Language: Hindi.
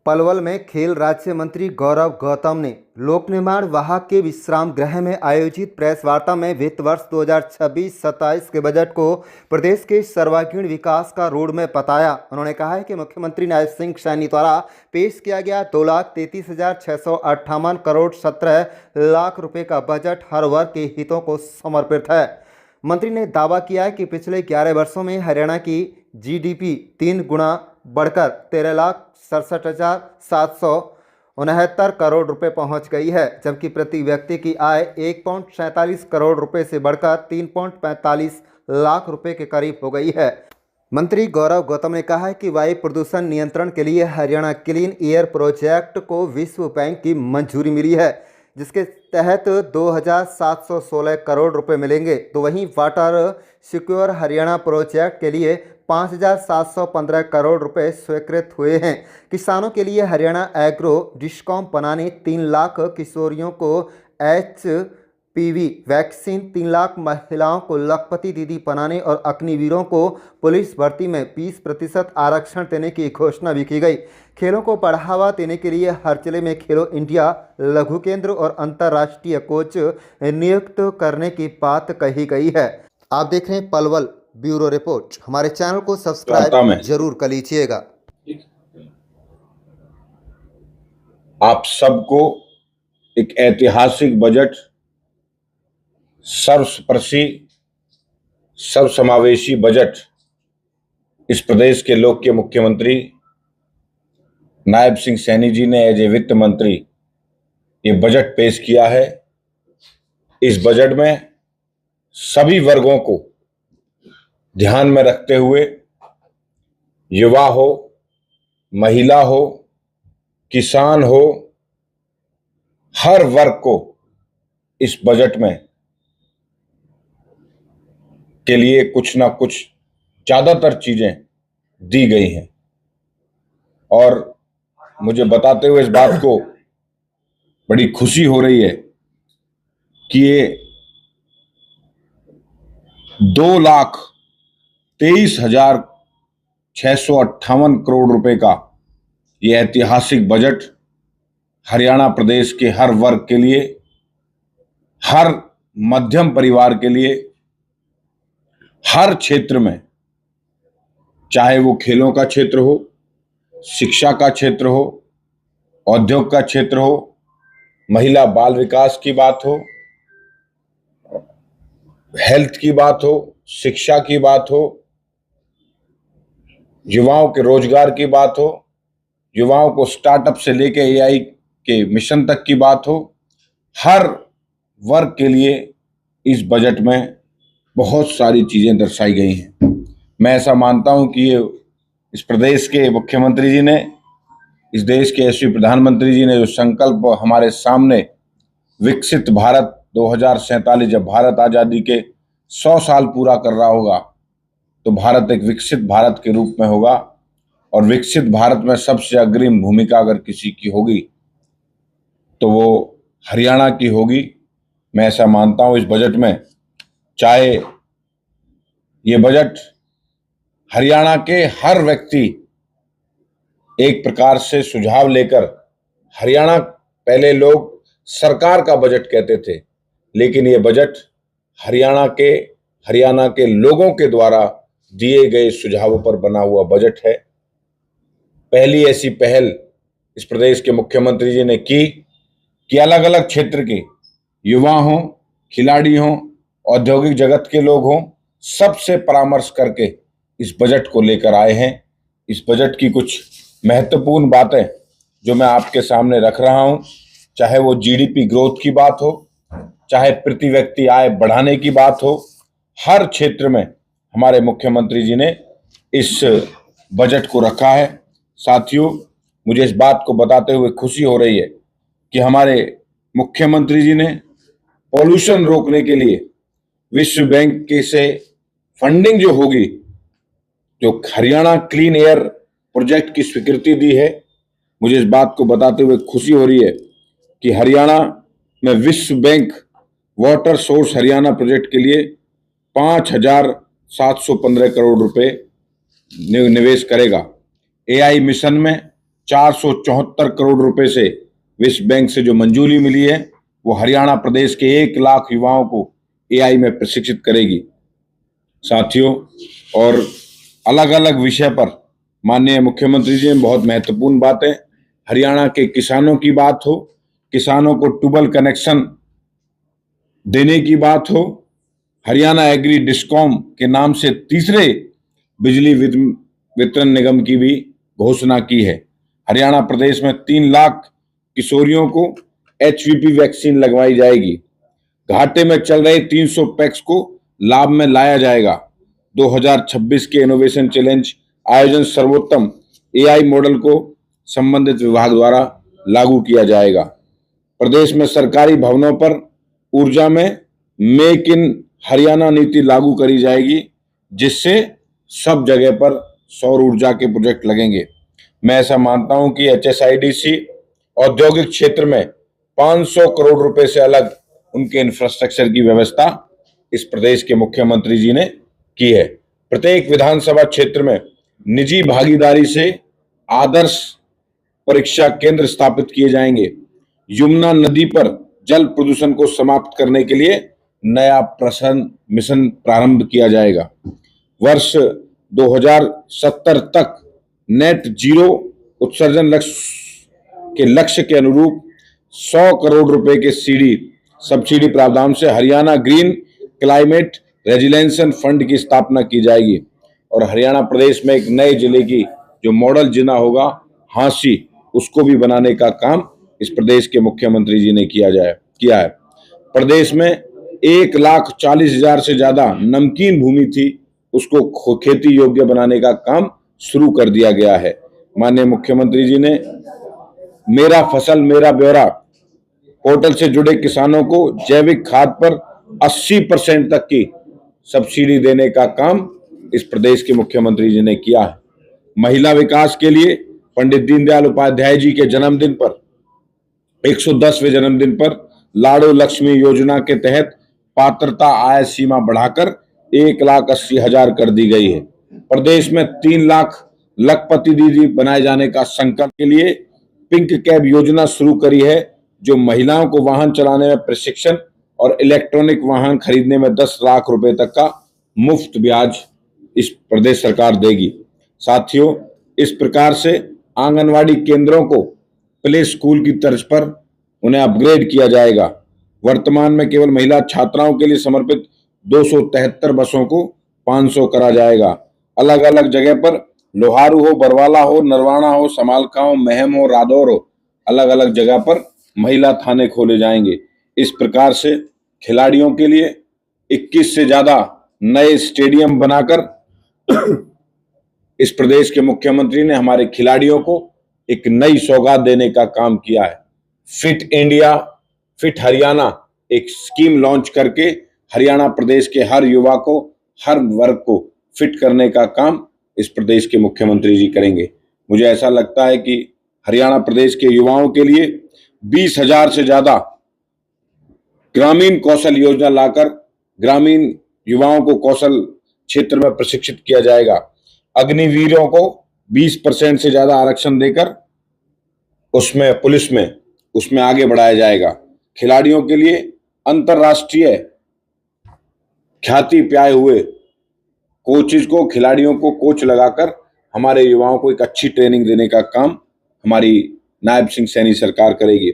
पलवल में खेल राज्य मंत्री गौरव गौतम ने लोक निर्माण विभाग के विश्राम गृह में आयोजित प्रेस वार्ता में वित्त वर्ष 2026-27 के बजट को प्रदेश के सर्वांगीण विकास का रोड मैप बताया। उन्होंने कहा है कि मुख्यमंत्री नायब सिंह सैनी द्वारा पेश किया गया 2,33,658 करोड़ 17 लाख रुपए का बजट हर वर्ग के हितों को समर्पित है। मंत्री ने दावा किया है कि पिछले 11 वर्षों में हरियाणा की जीडीपी 3 गुना बढ़कर 13,67,769 करोड़ रुपए पहुंच गई है, जबकि प्रति व्यक्ति की आय 1.47 करोड़ रुपए से बढ़कर 3.45 लाख रुपए के करीब हो गई है। मंत्री गौरव गौतम ने कहा है कि वायु प्रदूषण नियंत्रण के लिए हरियाणा क्लीन एयर प्रोजेक्ट को विश्व बैंक की मंजूरी मिली है, जिसके तहत 2,716 करोड़ रुपए मिलेंगे। तो वहीं वाटर सिक्योर हरियाणा प्रोजेक्ट के लिए 5,715 करोड़ रुपए स्वीकृत हुए हैं। किसानों के लिए हरियाणा एग्रो डिस्कॉम बनाने 3 लाख किशोरियों को HPV वैक्सीन, 3 लाख महिलाओं को लखपति दीदी बनाने और अग्निवीरों को पुलिस भर्ती में 20% आरक्षण देने की घोषणा भी की गई। खेलों को बढ़ावा देने के लिए हर जिले में खेलो इंडिया लघु केंद्र और अंतर्राष्ट्रीय कोच नियुक्त करने की बात कही गई है। आप देख रहे हैं पलवल ब्यूरो रिपोर्ट। हमारे चैनल को सब्सक्राइब जरूर कर लीजिएगा। आप सबको एक ऐतिहासिक बजट, सर्वस्पर्शी सर्वसमावेशी बजट इस प्रदेश के लोक के मुख्यमंत्री नायब सिंह सैनी जी ने एज ए वित्त मंत्री ये बजट पेश किया है। इस बजट में सभी वर्गों को ध्यान में रखते हुए युवा हो, महिला हो, किसान हो, हर वर्ग को इस बजट में के लिए कुछ ना कुछ ज्यादातर चीजें दी गई हैं। और मुझे बताते हुए इस बात को बड़ी खुशी हो रही है कि ये 2,23,658 करोड़ रुपए का ये ऐतिहासिक बजट हरियाणा प्रदेश के हर वर्ग के लिए, हर मध्यम परिवार के लिए, हर क्षेत्र में, चाहे वो खेलों का क्षेत्र हो, शिक्षा का क्षेत्र हो, औद्योग का क्षेत्र हो, महिला बाल विकास की बात हो, हेल्थ की बात हो, शिक्षा की बात हो, युवाओं के रोजगार की बात हो, युवाओं को स्टार्टअप से लेकर AI के मिशन तक की बात हो, हर वर्ग के लिए इस बजट में बहुत सारी चीजें दर्शाई गई हैं। मैं ऐसा मानता हूं कि ये इस प्रदेश के मुख्यमंत्री जी ने, इस देश के यशस्वी प्रधानमंत्री जी ने जो संकल्प हमारे सामने विकसित भारत 2047, जब भारत आजादी के 100 साल पूरा कर रहा होगा तो भारत एक विकसित भारत के रूप में होगा। और विकसित भारत में सबसे अग्रिम भूमिका अगर किसी की होगी तो वो हरियाणा की होगी। मैं ऐसा मानता हूं इस बजट में, चाहे ये बजट हरियाणा के हर व्यक्ति एक प्रकार से सुझाव लेकर, हरियाणा पहले लोग सरकार का बजट कहते थे, लेकिन ये बजट हरियाणा के लोगों के द्वारा दिए गए सुझावों पर बना हुआ बजट है। पहली ऐसी पहल इस प्रदेश के मुख्यमंत्री जी ने की कि अलग अलग क्षेत्र के युवा हों, खिलाड़ी हों, औद्योगिक जगत के लोग हों, सबसे परामर्श करके इस बजट को लेकर आए हैं। इस बजट की कुछ महत्वपूर्ण बातें जो मैं आपके सामने रख रहा हूं, चाहे वो GDP ग्रोथ की बात हो, चाहे प्रति व्यक्ति आय बढ़ाने की बात हो, हर क्षेत्र में हमारे मुख्यमंत्री जी ने इस बजट को रखा है। साथियों, मुझे इस बात को बताते हुए खुशी हो रही है कि हमारे मुख्यमंत्री जी ने पॉल्यूशन रोकने के लिए विश्व बैंक के से फंडिंग जो होगी, जो हरियाणा क्लीन एयर प्रोजेक्ट की स्वीकृति दी है। मुझे इस बात को बताते हुए खुशी हो रही है कि हरियाणा में विश्व bank water source Haryana project के लिए 5,715 करोड़ रुपए निवेश करेगा। AI मिशन में 474 करोड़ रुपए से विश्व बैंक से जो मंजूरी मिली है वो हरियाणा प्रदेश के 1 लाख युवाओं को एआई में प्रशिक्षित करेगी। साथियों, और अलग अलग विषय पर माननीय मुख्यमंत्री जी ने बहुत महत्वपूर्ण बातें, हरियाणा के किसानों की बात हो, किसानों को ट्यूबवेल कनेक्शन देने की बात हो, हरियाणा एग्री डिस्कॉम के नाम से तीसरे बिजली वितरण निगम की भी घोषणा की है। हरियाणा प्रदेश में 3 लाख किशोरियों को एचवीपी वैक्सीन लगवाई जाएगी। घाटे में चल रहे 300 पैक्स को लाभ में लाया जाएगा। 2026 के इनोवेशन चैलेंज आयोजन सर्वोत्तम एआई मॉडल को संबंधित विभाग द्वारा लागू किया जाएगा। प्रदेश में सरकारी भवनों पर ऊर्जा में मेक इन हरियाणा नीति लागू करी जाएगी, जिससे सब जगह पर सौर ऊर्जा के प्रोजेक्ट लगेंगे। मैं ऐसा मानता हूं कि एचएसआईडीसी औद्योगिक क्षेत्र में 500 करोड़ रुपए से अलग उनके इंफ्रास्ट्रक्चर की व्यवस्था इस प्रदेश के मुख्यमंत्री जी ने की है। प्रत्येक विधानसभा क्षेत्र में निजी भागीदारी से आदर्श परीक्षा केंद्र स्थापित किए जाएंगे। यमुना नदी पर जल प्रदूषण को समाप्त करने के लिए नया प्रश्न मिशन प्रारंभ किया जाएगा। वर्ष 2070 तक नेट जीरो उत्सर्जन लक्ष्य के अनुरूप 100 करोड़ रुपए के सब्सिडी प्रावधान से हरियाणा ग्रीन क्लाइमेट रेजिलेंशन फंड की स्थापना की जाएगी और हरियाणा प्रदेश में एक नए जिले की जो मॉडल जिला होगा हांसी, उसको भी बनाने का काम इस प्रदेश के मुख्यमंत्री जी ने किया है। प्रदेश में 1,40,000 से ज्यादा नमकीन भूमि थी, उसको खेती योग्य बनाने का काम शुरू कर दिया गया है। माननीय मुख्यमंत्री जी ने मेरा फसल मेरा ब्यौरा पोर्टल से जुड़े किसानों को जैविक खाद पर 80% तक की सब्सिडी देने का काम इस प्रदेश के मुख्यमंत्री जी ने किया है। महिला विकास के लिए पंडित दीनदयाल उपाध्याय जी के जन्मदिन पर 110वें जन्मदिन पर लाडो लक्ष्मी योजना के तहत पात्रता आय सीमा बढ़ाकर 1,80,000 कर दी गई है। प्रदेश में 3 लाख लखपति दीदी बनाए जाने का संकल्प के लिए पिंक कैब योजना शुरू करी है, जो महिलाओं को वाहन चलाने में प्रशिक्षण और इलेक्ट्रॉनिक वाहन खरीदने में 10 लाख रुपए तक का मुफ्त ब्याज इस प्रदेश सरकार देगी। साथियों, इस प्रकार से आंगनवाड़ी केंद्रों को प्ले स्कूल की तर्ज पर उन्हें अपग्रेड किया जाएगा। वर्तमान में केवल महिला छात्राओं के लिए समर्पित 273 बसों को 500 करा जाएगा। अलग अलग जगह पर लोहारू हो, बरवाला हो, नरवाना हो, समालका हो, महम हो, रादौर हो, अलग अलग जगह पर महिला थाने खोले जाएंगे। इस प्रकार से खिलाड़ियों के लिए 21 से ज्यादा नए स्टेडियम बनाकर इस प्रदेश के मुख्यमंत्री ने हमारे खिलाड़ियों को एक नई सौगात देने का काम किया है। फिट इंडिया फिट हरियाणा एक स्कीम लॉन्च करके हरियाणा प्रदेश के हर युवा को, हर वर्ग को फिट करने का काम इस प्रदेश के मुख्यमंत्री जी करेंगे। मुझे ऐसा लगता है कि हरियाणा प्रदेश के युवाओं के लिए 20,000 से ज्यादा ग्रामीण कौशल योजना लाकर ग्रामीण युवाओं को कौशल क्षेत्र में प्रशिक्षित किया जाएगा। अग्निवीरों को 20% से ज्यादा आरक्षण देकर उसमें पुलिस में उसमें आगे बढ़ाया जाएगा। खिलाड़ियों के लिए अंतर्राष्ट्रीय ख्याति पाए हुए कोचेज को, खिलाड़ियों को कोच लगाकर हमारे युवाओं को एक अच्छी ट्रेनिंग देने का काम हमारी नायब सिंह सैनी सरकार करेगी।